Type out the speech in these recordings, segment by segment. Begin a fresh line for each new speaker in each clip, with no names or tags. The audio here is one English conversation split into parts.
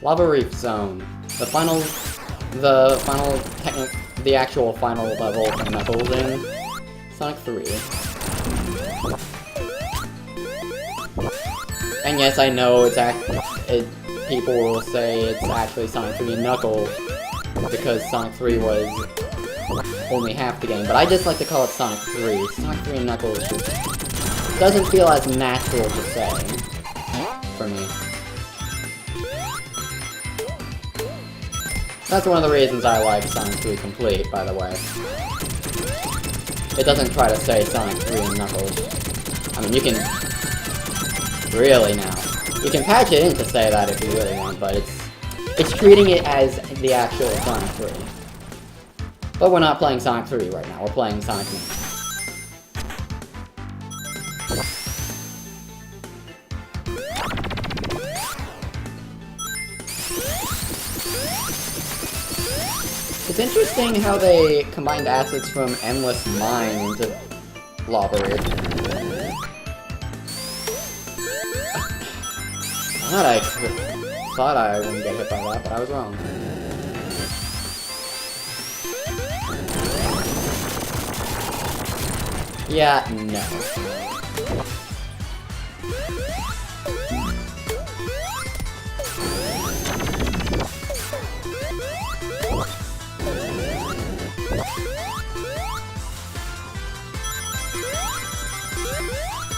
Lava Reef Zone. The actual final level for Knuckles in Sonic 3. And yes, I know people will say it's actually Sonic 3 and Knuckles because Sonic 3 was only half the game, but I just like to call it Sonic 3. Sonic 3 and Knuckles just doesn't feel as natural to say for me. That's one of the reasons I like Sonic 3 Complete, by the way. It doesn't try to say Sonic 3 and Knuckles. I mean, you can... Really now. You can patch it in to say that if you really want, but it's treating it as the actual Sonic 3. But we're not playing Sonic 3 right now, we're playing Sonic Mania. It's interesting how they combined assets from Endless Mine into Lava Reef. I thought I wouldn't get hit by that, but I was wrong. Yeah, no.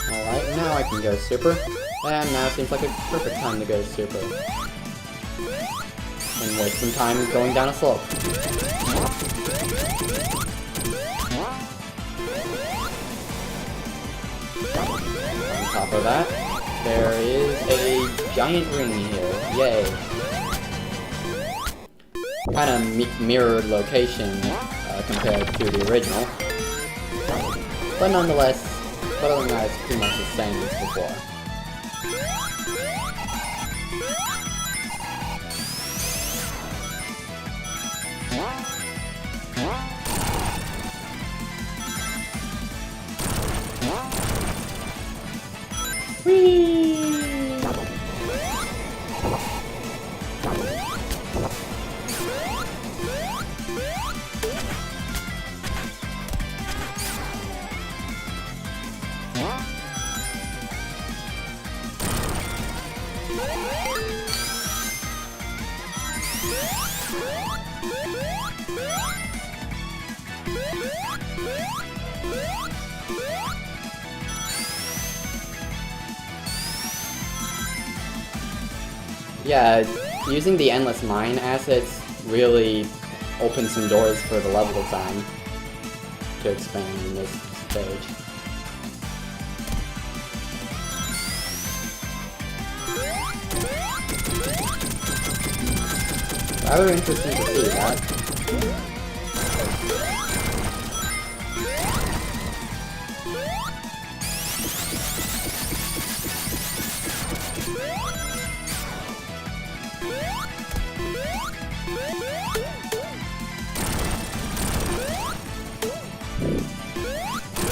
Alright, now I can go super. And now seems like a perfect time to go super. And waste some time going down a slope. On top of that, there is a giant ring here. Yay. Kind of mirrored location compared to the original. But nonetheless, other than that, it's pretty much the same as before. Yeah, using the Endless Mine assets really opens some doors for the level design to expand in this stage. Rather interesting to see that.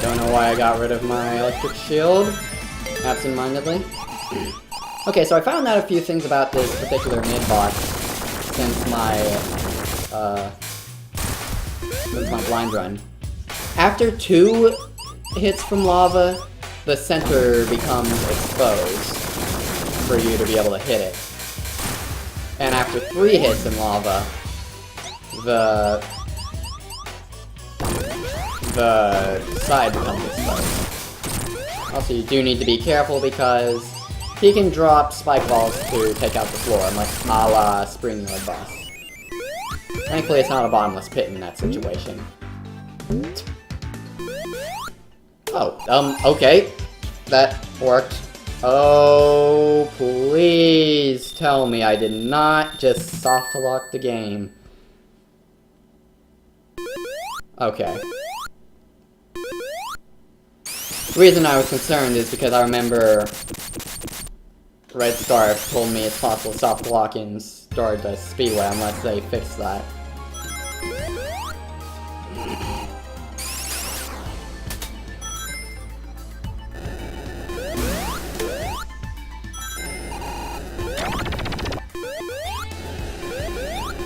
Don't know why I got rid of my electric shield, absent-mindedly. Okay, so I found out a few things about this particular midboss since my blind run. After 2 hits from lava, the center becomes exposed for you to be able to hit it. And after 3 hits in lava, the side becomes exposed. Also, you do need to be careful because he can drop spike balls to take out the floor, much a la Spring Yard Boss. Thankfully, it's not a bottomless pit in that situation. Oh, okay. That worked. Oh, please tell me I did not just soft lock the game. Okay. The reason I was concerned is because I remember Red Scarf told me it's possible to soft lock in Stardust Speedway unless they fix that.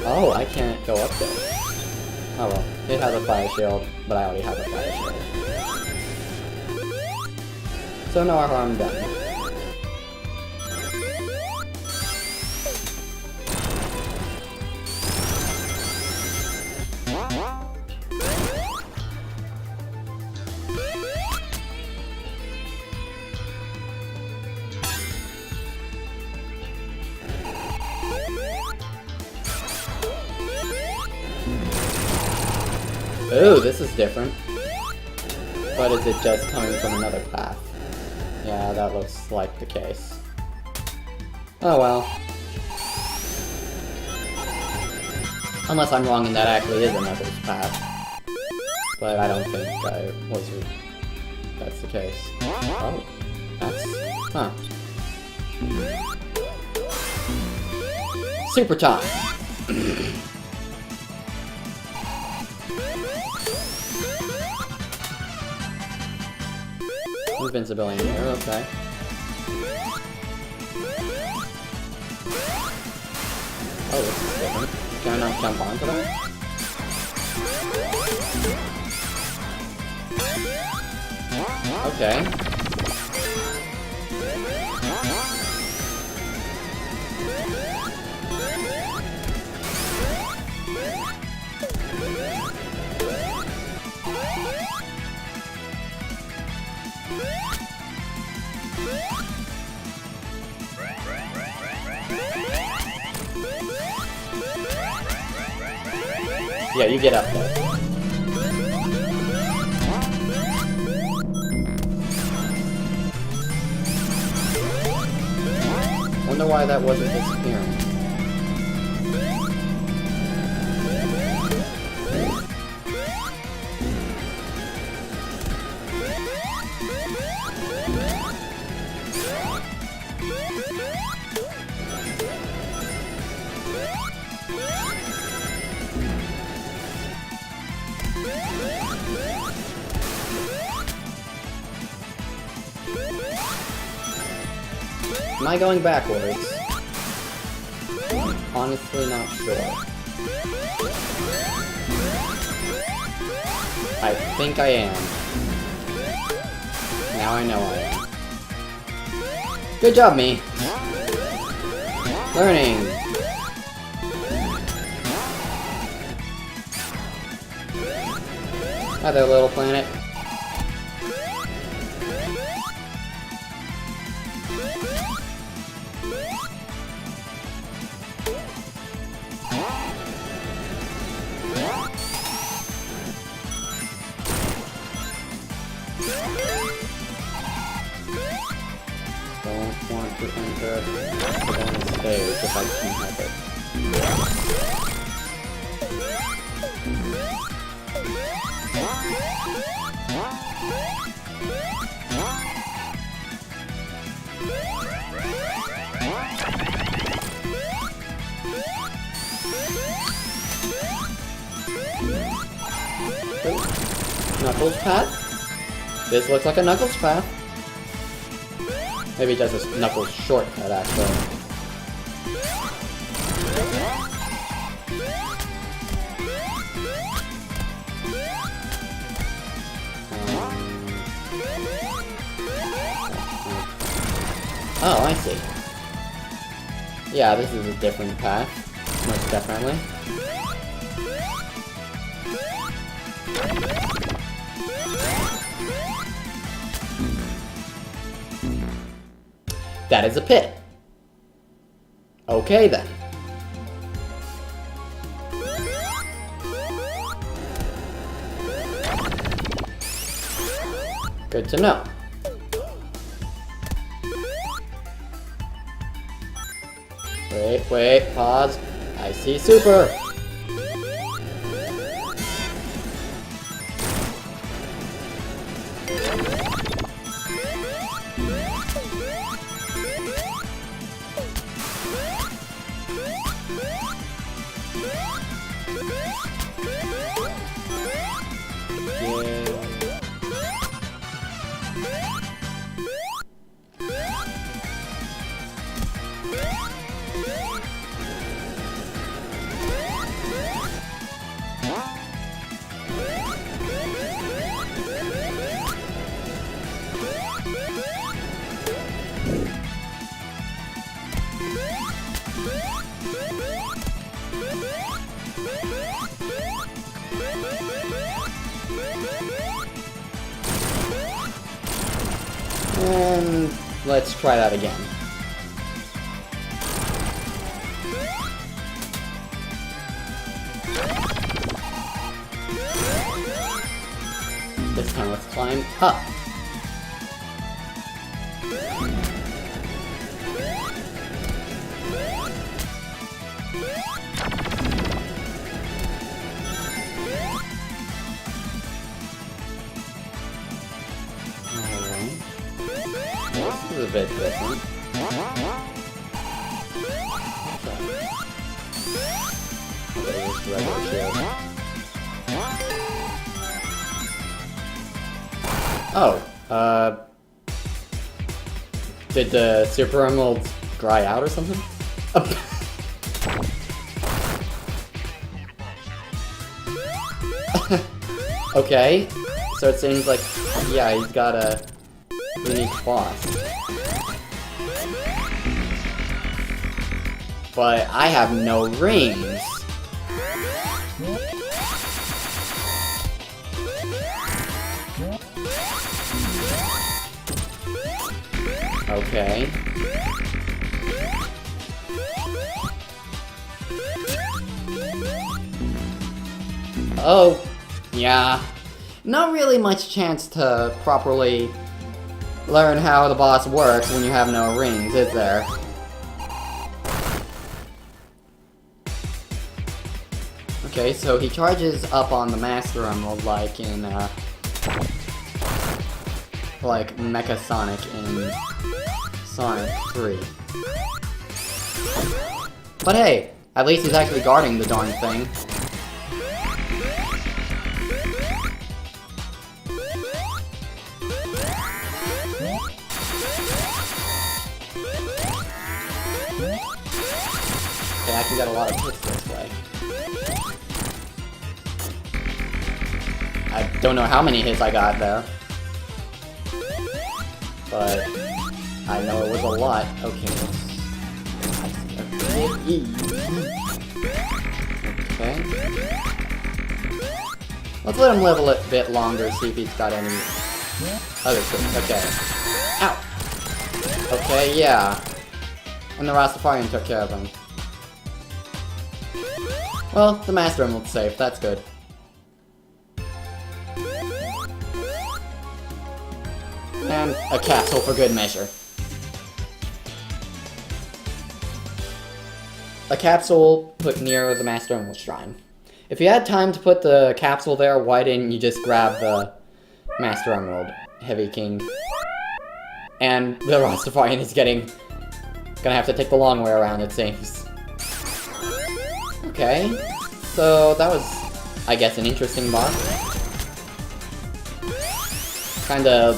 Oh, I can't go up there. Oh well, it has a fire shield, but I already have a fire shield. So no harm done. Ooh, this is different. But is it just coming from another path? Yeah, that looks like the case. Oh well. Unless I'm wrong and that actually is a Knuckles path. But I don't think that's the case. Oh. That's... huh. Super time! Invincibility in here, okay. Oh, this is different. Can I not jump onto that? Okay. Yeah, you get up there. Wonder why that wasn't disappearing. Am I going backwards? Honestly not sure. I think I am. Now I know I am. Good job, me! Learning! Hi there, little planet. Don't want to enter the bonus stage if I can help it. Knuckles path? This looks like a Knuckles path. Maybe just a Knuckles shortcut, actually. Oh, I see. Yeah, this is a different path. Most definitely. That is a pit. Okay then. Good to know. Wait, pause. I see super. And let's try that again. This time let's climb up. This is a bit different. Okay, just regular shield. Oh, did the Super Emerald dry out or something? Okay, so it seems like, yeah, he's got a unique boss. But I have no rings. Okay. Oh, yeah. Not really much chance to properly learn how the boss works when you have no rings, is there? Okay, so he charges up on the Master Emerald like in, like Mecha Sonic in Sonic 3. But hey, at least he's actually guarding the darn thing. Okay, I can get a lot of hits this way. I don't know how many hits I got there. But I know it was a lot. Okay, okay. Let's let him level it a bit longer, see if he's got any other tricks. Okay. Ow! Okay, yeah. And the Rastafarian took care of him. Well, the Master Emerald's safe, that's good. And a capsule for good measure. A capsule put near the Master Emerald Shrine. If you had time to put the capsule there, why didn't you just grab the Master Emerald, Heavy King? And the Rastafarian is gonna have to take the long way around, it seems. Okay, so that was, I guess, an interesting boss. Kinda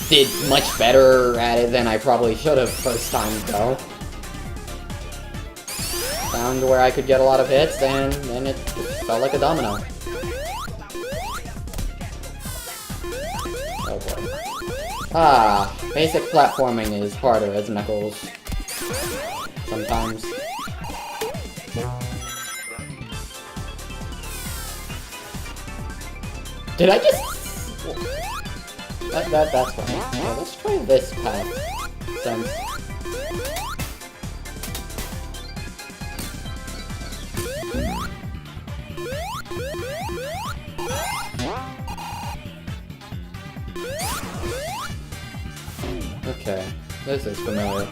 did much better at it than I probably should have first time though. Found where I could get a lot of hits, and then it felt like a domino. Oh boy. Ah, basic platforming is harder as Knuckles. Sometimes. Did I just... That's fine. Yeah, let's try this path. Since... Okay, this is familiar.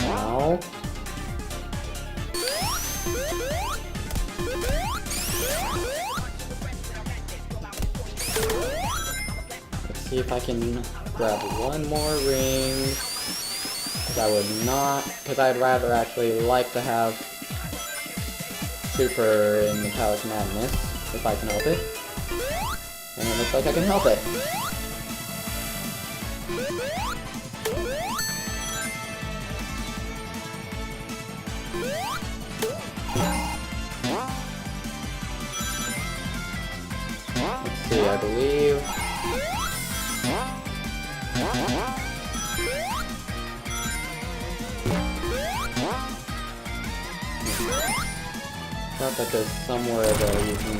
Now... Let's see if I can grab one more ring. I would not, because I'd rather actually like to have Super in the Palace Madness, if I can help it. And it looks like I can help it. Let's see, I believe... Thought that there's somewhere that you can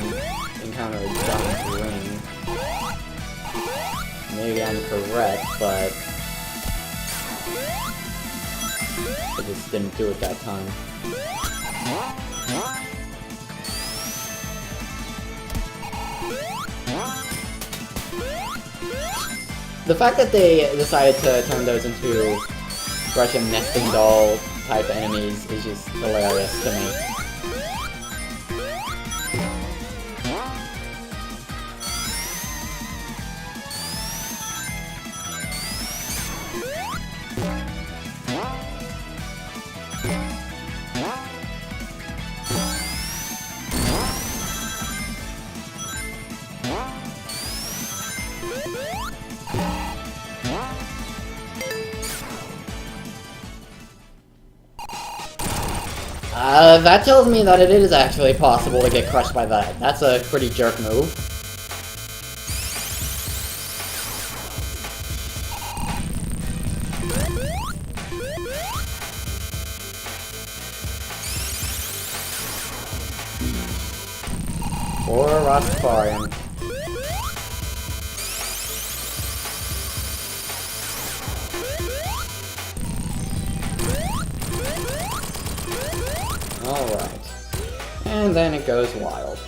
encounter a giant ring. Maybe I'm correct, but I just didn't do it that time. The fact that they decided to turn those into Russian nesting doll type enemies is just hilarious to me. That tells me that it is actually possible to get crushed by that. That's a pretty jerk move. Or a Rastafarian. Alright. And then it goes wild.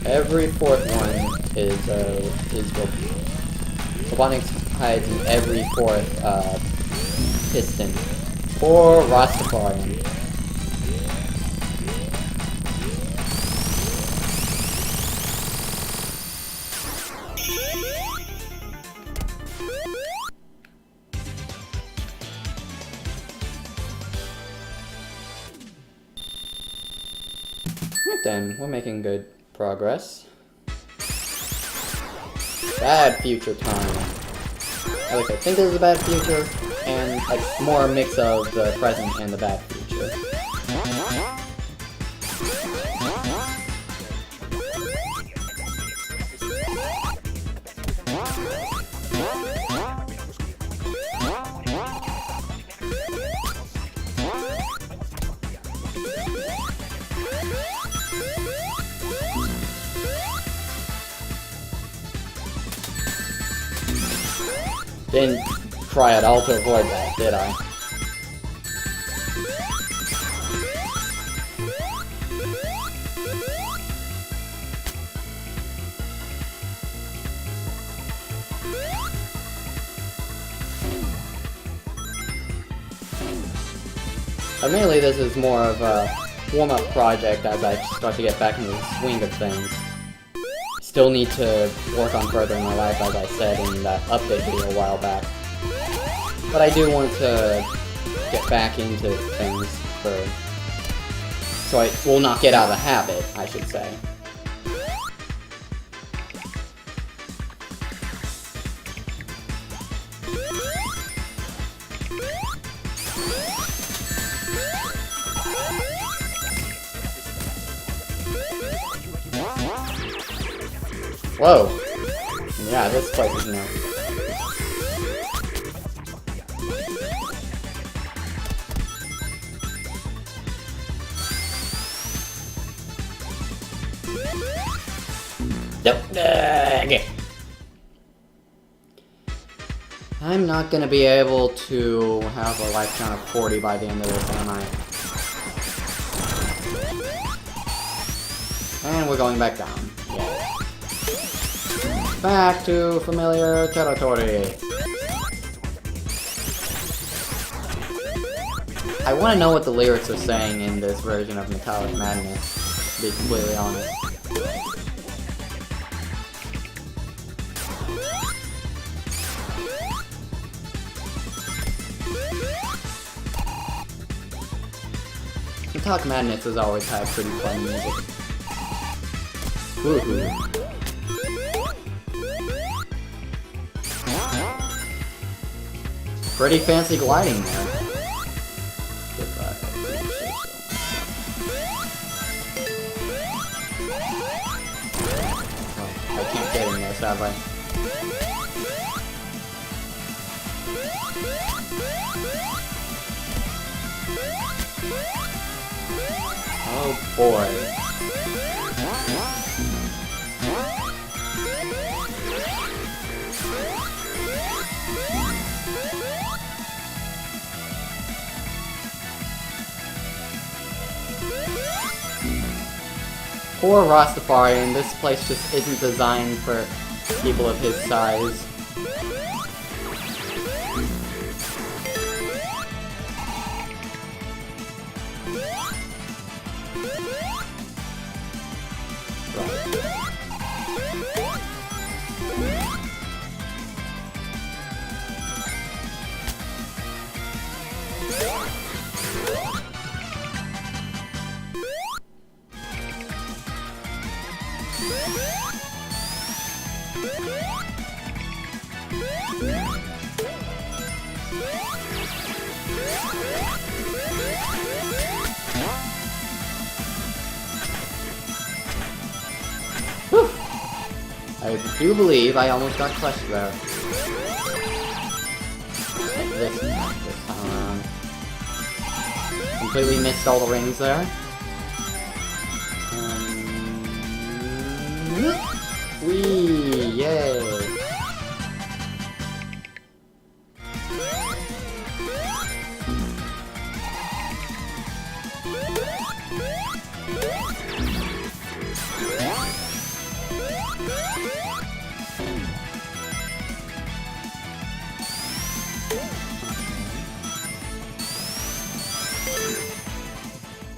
Every fourth one is Robotnik hides in every fourth piston. Or Rastafarian. Then we're making good progress. Bad future time. At least I think this is a bad future, and like more a mix of the present and the bad future. Didn't try at all to avoid that, did I? Admittedly, this is more of a warm-up project as I start to get back into the swing of things. Still need to work on furthering my life, as I said in that update video a while back. But I do want to get back into things so I will not get out of the habit, I should say. Whoa! Yeah, this place is new. Yep. I'm not gonna be able to have a life count of 40 by the end of this, am I? And we're going back down. Yeah. Back to familiar territory. I want to know what the lyrics are saying in this version of Metallic Madness, to be completely honest. Metallic Madness has always had pretty fun music. Woohoo. Pretty fancy gliding there. If I do say so. Well, I can't get in there, sadly. Oh boy. Poor Rastafarian, this place just isn't designed for people of his size. I do believe I almost got clutched there. This time around. Completely missed all the rings there. Whee! Yay!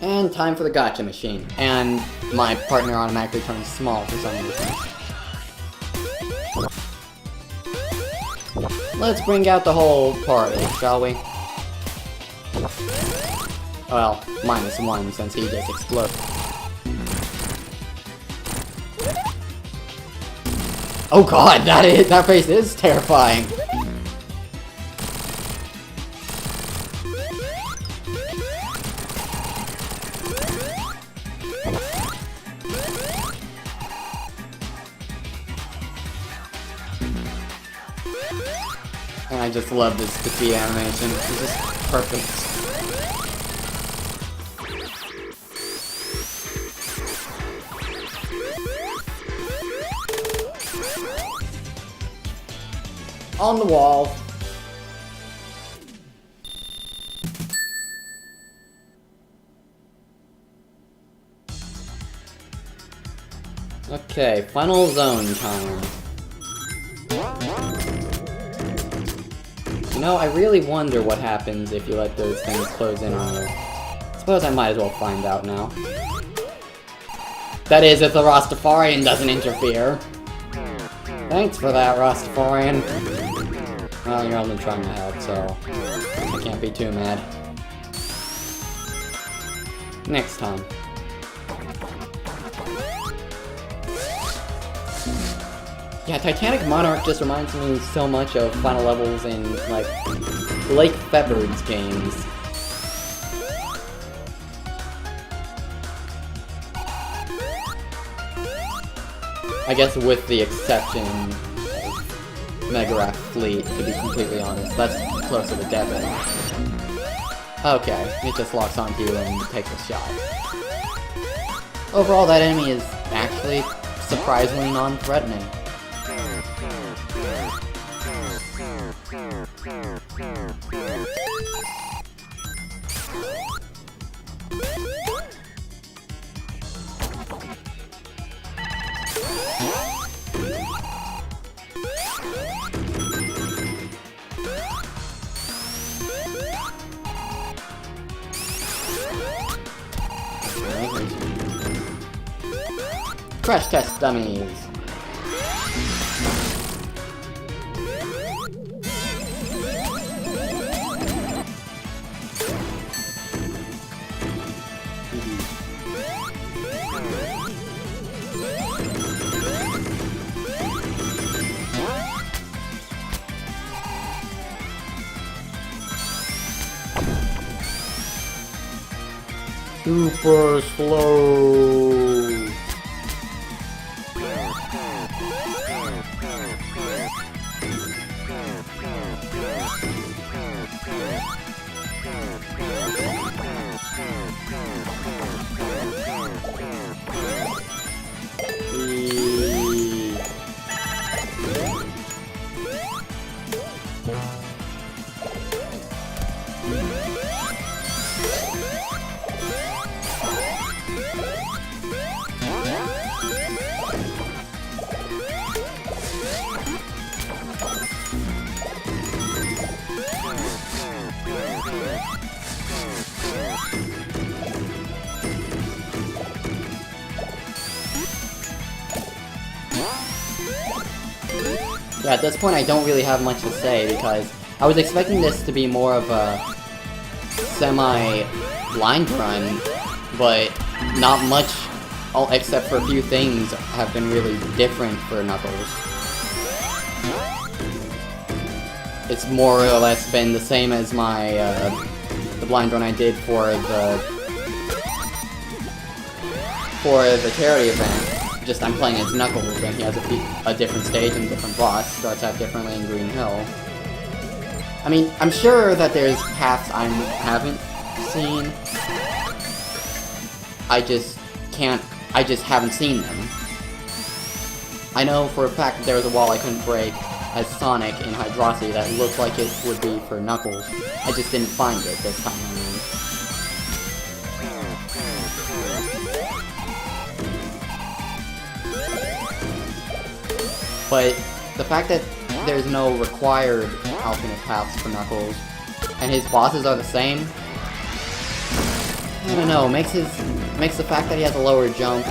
And time for the Gacha machine. And my partner automatically turns small for some reason. Let's bring out the whole party, shall we? Well, -1 since he just exploded. Oh god, that face is terrifying! And I just love this defeat animation. It's just perfect. On the wall. Okay, final zone time. You know, I really wonder what happens if you let those things close in on you. Suppose I might as well find out now. That is, if the Rastafarian doesn't interfere. Thanks for that, Rastafarian. Well, you're only trying to help, so I can't be too mad. Next time. Yeah, Titanic Monarch just reminds me so much of final levels in, like, Lake Feperd's games. I guess with the exception of Mega Fleet, to be completely honest. That's closer to death end. Okay, it just locks onto you and takes a shot. Overall, that enemy is actually surprisingly non-threatening. Crash test dummies. Super slow. Yeah, at this point I don't really have much to say because I was expecting this to be more of a semi-blind run, but not much, except for a few things, have been really different for Knuckles. It's more or less been the same as my, the blind run I did for the charity event. Just I'm playing as Knuckles, and he has a different stage and different boss, starts out differently in Green Hill. I mean, I'm sure that there's paths I haven't seen. I just haven't seen them. I know for a fact that there was a wall I couldn't break as Sonic in Hydrosity that looked like it would be for Knuckles. I just didn't find it this time around. But the fact that there's no required alternate paths for Knuckles, and his bosses are the same, I don't know, makes the fact that he has a lower jump,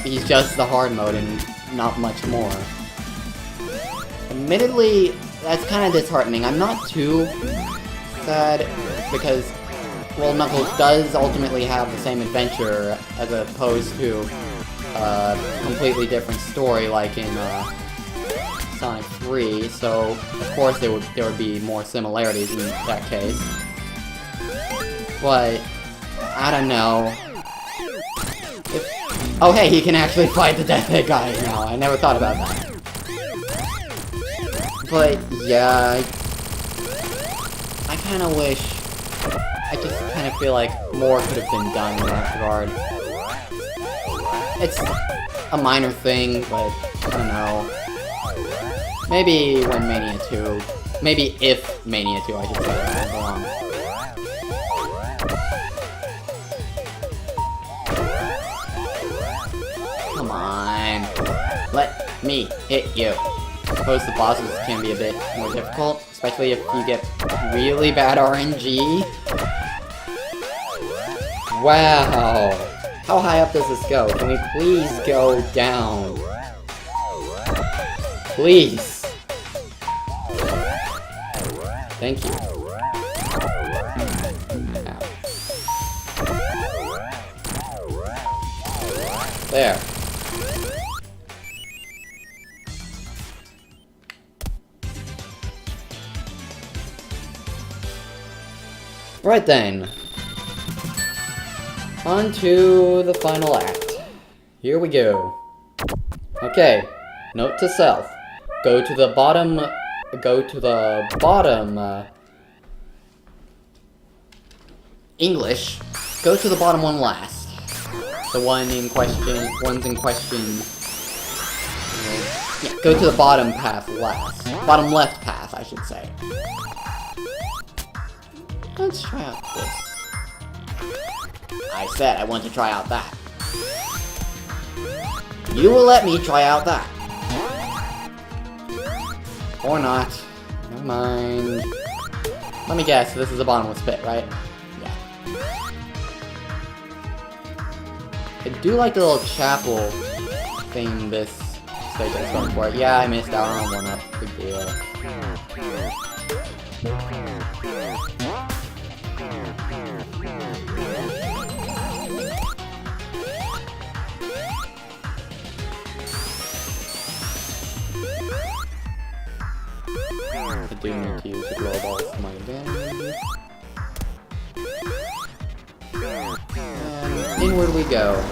he's just the hard mode and not much more. Admittedly, that's kind of disheartening. I'm not too sad, because, well, Knuckles does ultimately have the same adventure, as opposed to completely different story like in Sonic 3, so of course there would be more similarities in that case. But I don't know. Oh hey, he can actually fight the Death Egg guy now. I never thought about that. But yeah, I kind of wish. I just kind of feel like more could have been done in that regard. It's a minor thing, but I don't know. Maybe when Mania 2... Maybe if Mania 2, I should say, comes along. Come on. Let me hit you. I suppose the bosses can be a bit more difficult, especially if you get really bad RNG. Wow. How high up does this go? Can we please go down? Please! Thank you. Ow. There. Right then. On to the final act. Here we go. Okay, note to self. Go to the bottom, English. Go to the bottom one last. The one's in question. Yeah, go to the bottom path last. Bottom left path, I should say. Let's try out this. I said I want to try out that. You will let me try out that. Or not. Never mind. Let me guess, this is a bottomless pit, right? Yeah. I do like the little chapel thing this stage is going for. Yeah, I missed out on one up. Big deal. I do need to use the glow balls to my advantage. And inward we go.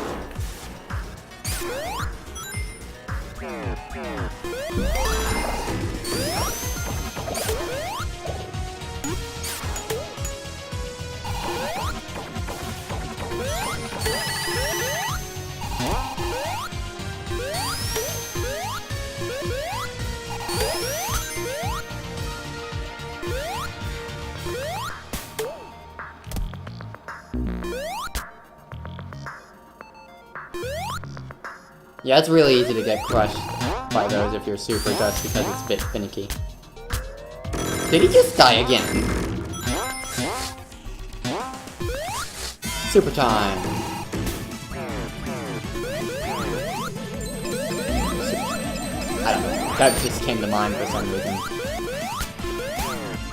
Yeah, it's really easy to get crushed by those if you're super dust because it's a bit finicky. Did he just die again? Super time! I don't know. That just came to mind for some reason.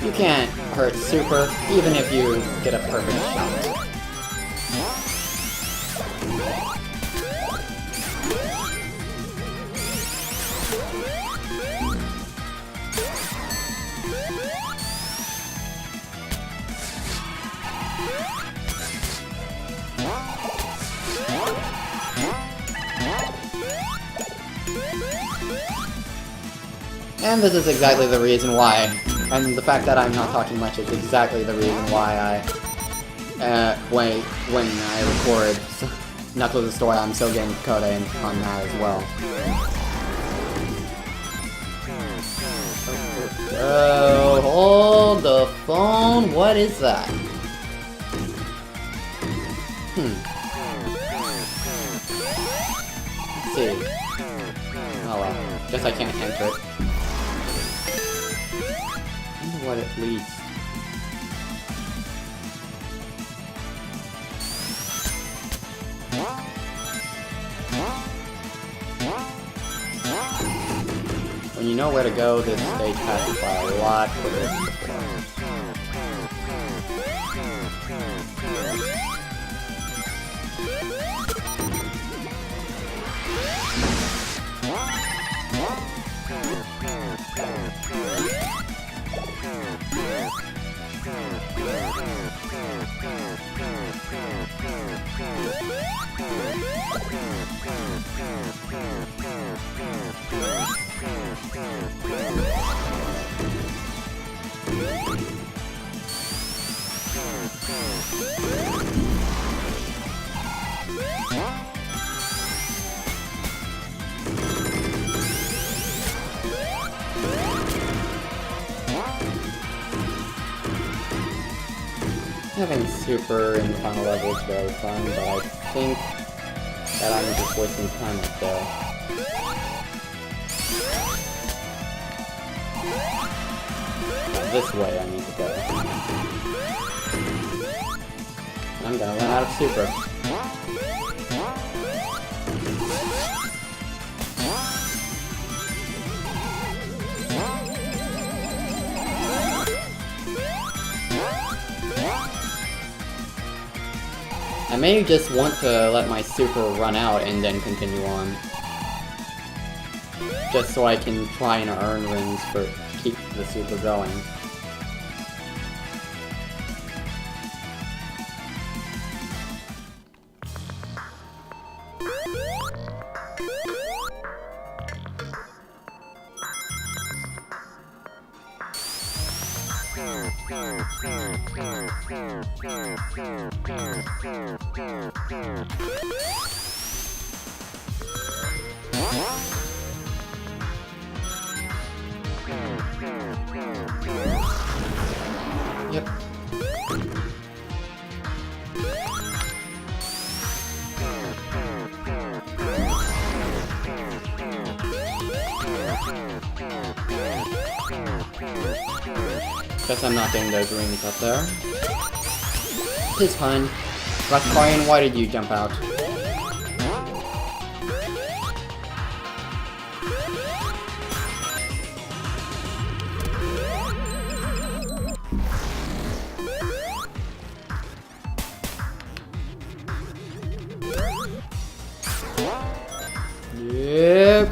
You can't hurt Super, even if you get a perfect shot. And this is exactly the reason why, and the fact that I'm not talking much is exactly the reason why when I record Knuckles' story, I'm still getting Coda on that as well. Oh, hold the phone, what is that? Let's see. Oh well, guess I can't enter it. What at least. When you know where to go, this stage passes by a lot quicker. Having Super in the final level is very fun, but I think that I'm just wasting time up there. This way I need to go. I'm gonna run out of Super. I may just want to let my Super run out and then continue on. Just so I can try and earn rings for keep the Super going. Yep. Guess I'm not getting those rings up there. It's fine. Rascarian, why did you jump out? Yep.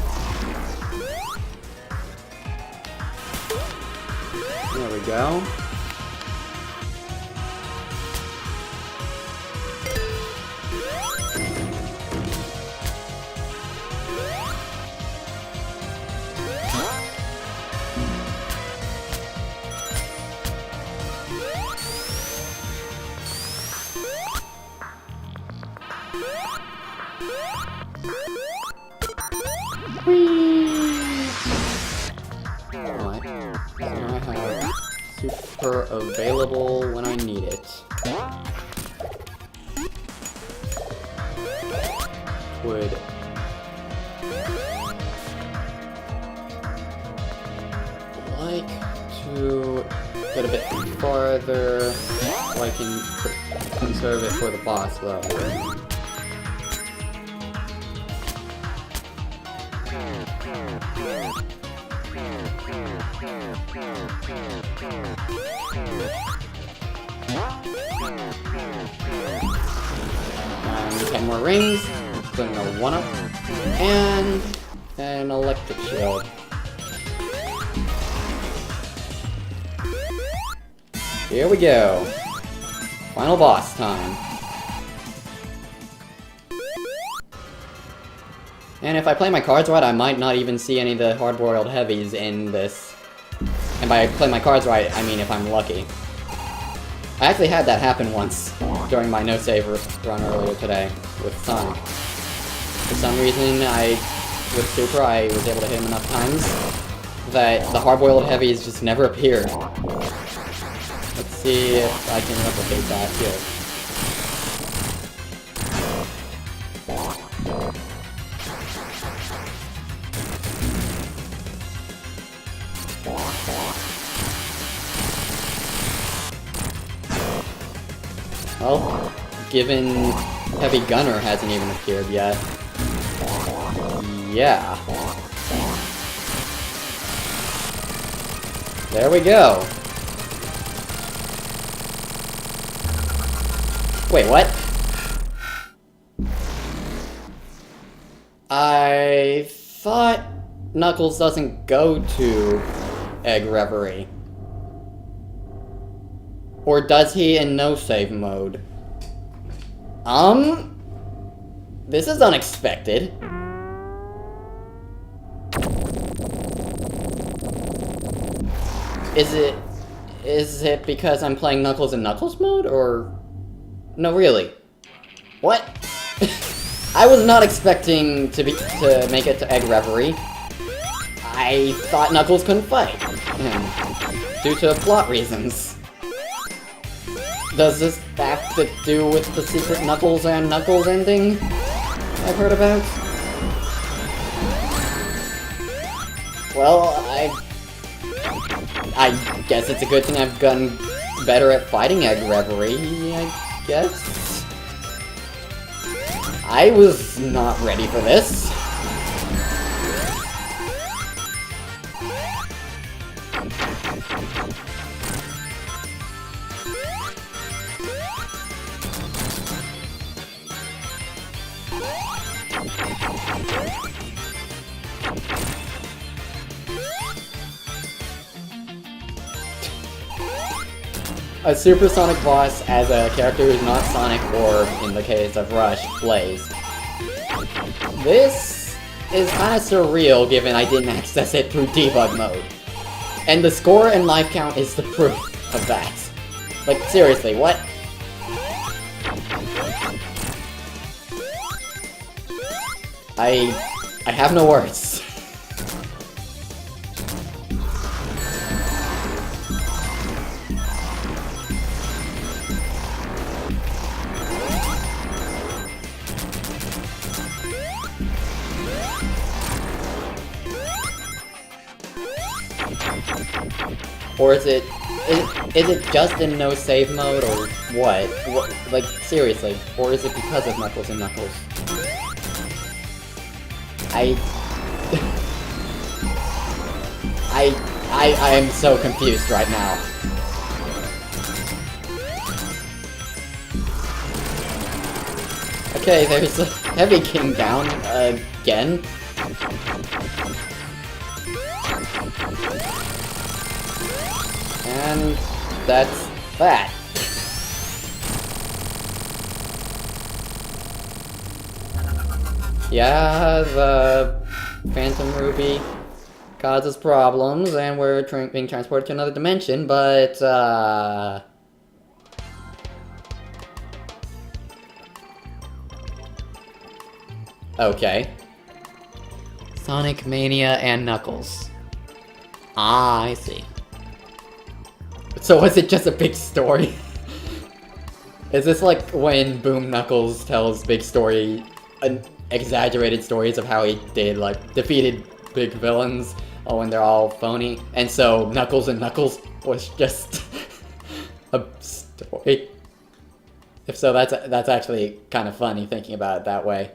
There we go. Alright, so I have Super available when I need it. Would like to get a bit farther so I can conserve it for the boss level. And 10 more rings, including a 1-up, and an electric shield. Here we go. Final boss time. And if I play my cards right, I might not even see any of the hard-boiled heavies in this. And by play my cards right, I mean if I'm lucky. I actually had that happen once during my no-save run earlier today with Sonic. For some reason, with Super, I was able to hit him enough times that the hard-boiled heavies just never appeared. Let's see if I can replicate that here. Well, given Heavy Gunner hasn't even appeared yet. Yeah. There we go. Wait, what? I thought Knuckles doesn't go to Egg Reverie. Or does he in no-save mode? This is unexpected. Is it because I'm playing Knuckles in Knuckles mode, or... No, really. What? I was not expecting to make it to Egg Reverie. I thought Knuckles couldn't fight. Due to plot reasons. Does this have to do with the secret Knuckles and Knuckles ending I've heard about? Well, I guess it's a good thing I've gotten better at fighting Egg Reverie, I guess? I was not ready for this. A supersonic boss as a character who's not Sonic or, in the case of Rush, Blaze. This is kinda surreal given I didn't access it through debug mode. And the score and life count is the proof of that. Like, seriously, what? I have no words. Or is it just in no save mode, or what? Like, seriously, or is it because of Knuckles and Knuckles? I am so confused right now. Okay, there's a Heavy King down again. And that's that. Yeah, the Phantom Ruby causes problems, and we're being transported to another dimension, but, okay. Sonic, Mania, and Knuckles. Ah, I see. So was it just a big story? Is this like when Boom Knuckles tells big story, exaggerated stories of how he did, like, defeated big villains when they're all phony, and so Knuckles and Knuckles was just a story? If so, that's actually kind of funny thinking about it that way.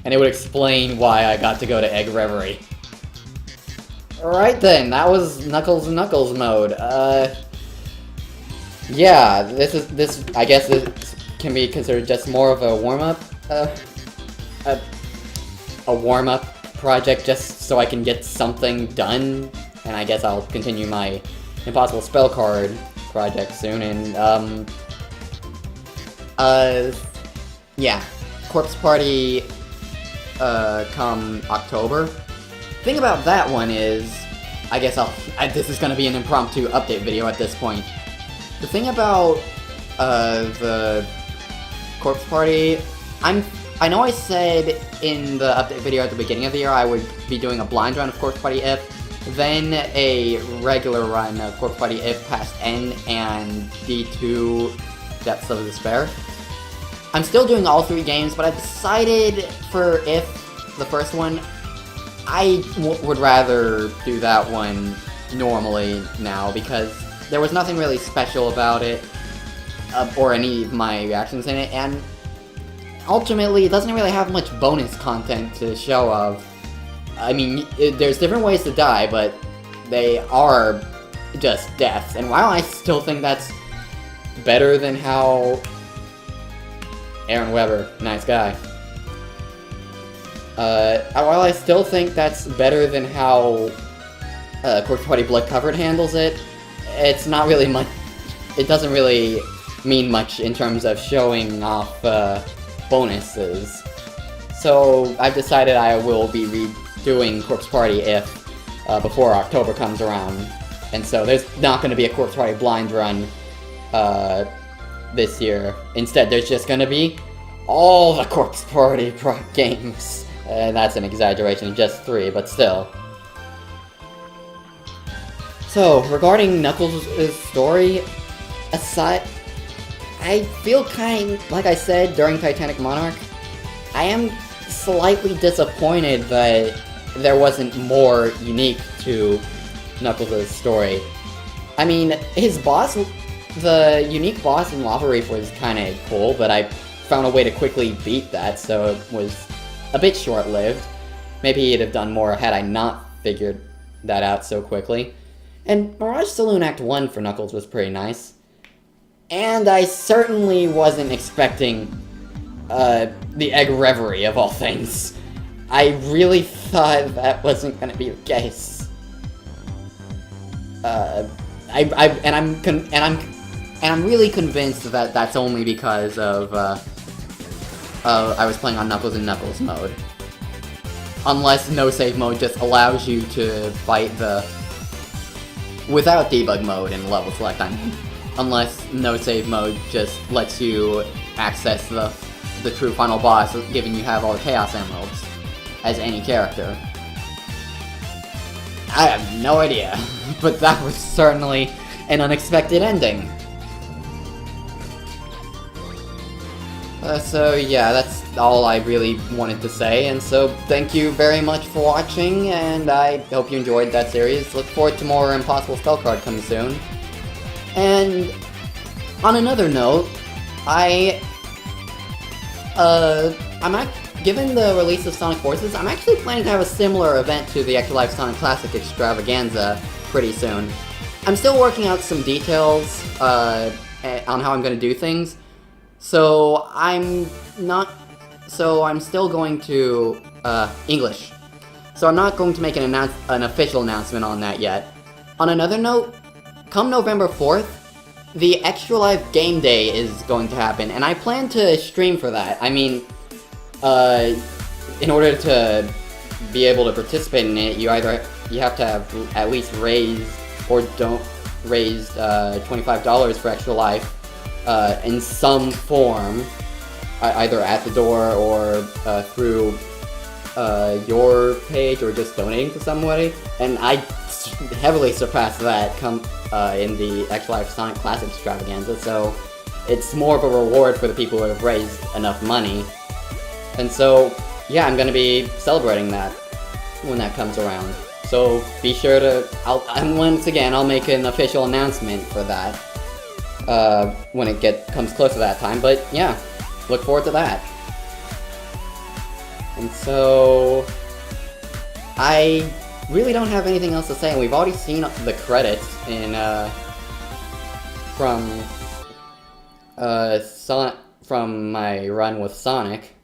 And it would explain why I got to go to Egg Reverie. Alright then, that was Knuckles mode. Yeah, I guess this can be considered just more of a warm-up, a warm-up project just so I can get something done, and I guess I'll continue my Impossible Spell Card project soon, and, yeah, Corpse Party, come October. The thing about that one is, I guess this is gonna be an impromptu update video at this point. The thing about, the Corpse Party, I know I said in the update video at the beginning of the year I would be doing a blind run of Corpse Party if, then a regular run of Corpse Party if past N and D2 Depths of Despair. I'm still doing all 3 games, but I decided for if, the first one, I would rather do that one normally now, because there was nothing really special about it, or any of my reactions in it, and ultimately it doesn't really have much bonus content to show of. I mean, there's different ways to die, but they are just deaths, and while I still think that's better than how... Aaron Weber, nice guy. While I still think that's better than how Corpse Party Blood Covered handles it, it's not really much. It doesn't really mean much in terms of showing off bonuses. So I've decided I will be redoing Corpse Party if before October comes around, and so there's not going to be a Corpse Party blind run this year. Instead, there's just going to be all the Corpse Party games. That's an exaggeration, just 3, but still. So, regarding Knuckles' story, I feel like I said during Titanic Monarch, I am slightly disappointed that there wasn't more unique to Knuckles' story. I mean, his boss, the unique boss in Lava Reef was kinda cool, but I found a way to quickly beat that, so it was a bit short-lived. Maybe he'd have done more had I not figured that out so quickly. And Mirage Saloon Act 1 for Knuckles was pretty nice. And I certainly wasn't expecting the Egg Reverie of all things. I really thought that wasn't gonna be the case. I'm really convinced that that's only because of I was playing on Knuckles and Knuckles mode. Unless no save mode just allows you to fight without debug mode and level select, I mean. Unless no save mode just lets you access the true final boss, given you have all the Chaos Emeralds as any character. I have no idea, but that was certainly an unexpected ending. So yeah, that's all I really wanted to say, and so thank you very much for watching, and I hope you enjoyed that series. Look forward to more Impossible Spell Card coming soon. And on another note, given the release of Sonic Forces, I'm actually planning to have a similar event to the Extra Life Sonic Classic Extravaganza pretty soon. I'm still working out some details on how I'm going to do things. So I'm still going to, English. So I'm not going to make an official announcement on that yet. On another note, come November 4th, the Extra Life Game Day is going to happen, and I plan to stream for that. I mean, in order to be able to participate in it, you have to have at least raised or don't raised $25 for Extra Life in some form, either at the door or through your page or just donating to somebody. And I heavily surpassed that in the Extra Life Sonic Classic Extravaganza, so it's more of a reward for the people who have raised enough money. And so, yeah, I'm gonna be celebrating that when that comes around. So be sure to, and once again, I'll make an official announcement for that when it comes close to that time. But yeah, look forward to that. And so, I really don't have anything else to say, and we've already seen the credits in, from my run with Sonic.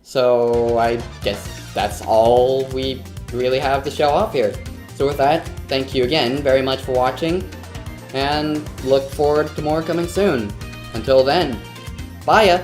So I guess that's all we really have to show off here. So with that, thank you again very much for watching, and look forward to more coming soon. Until then, bye ya!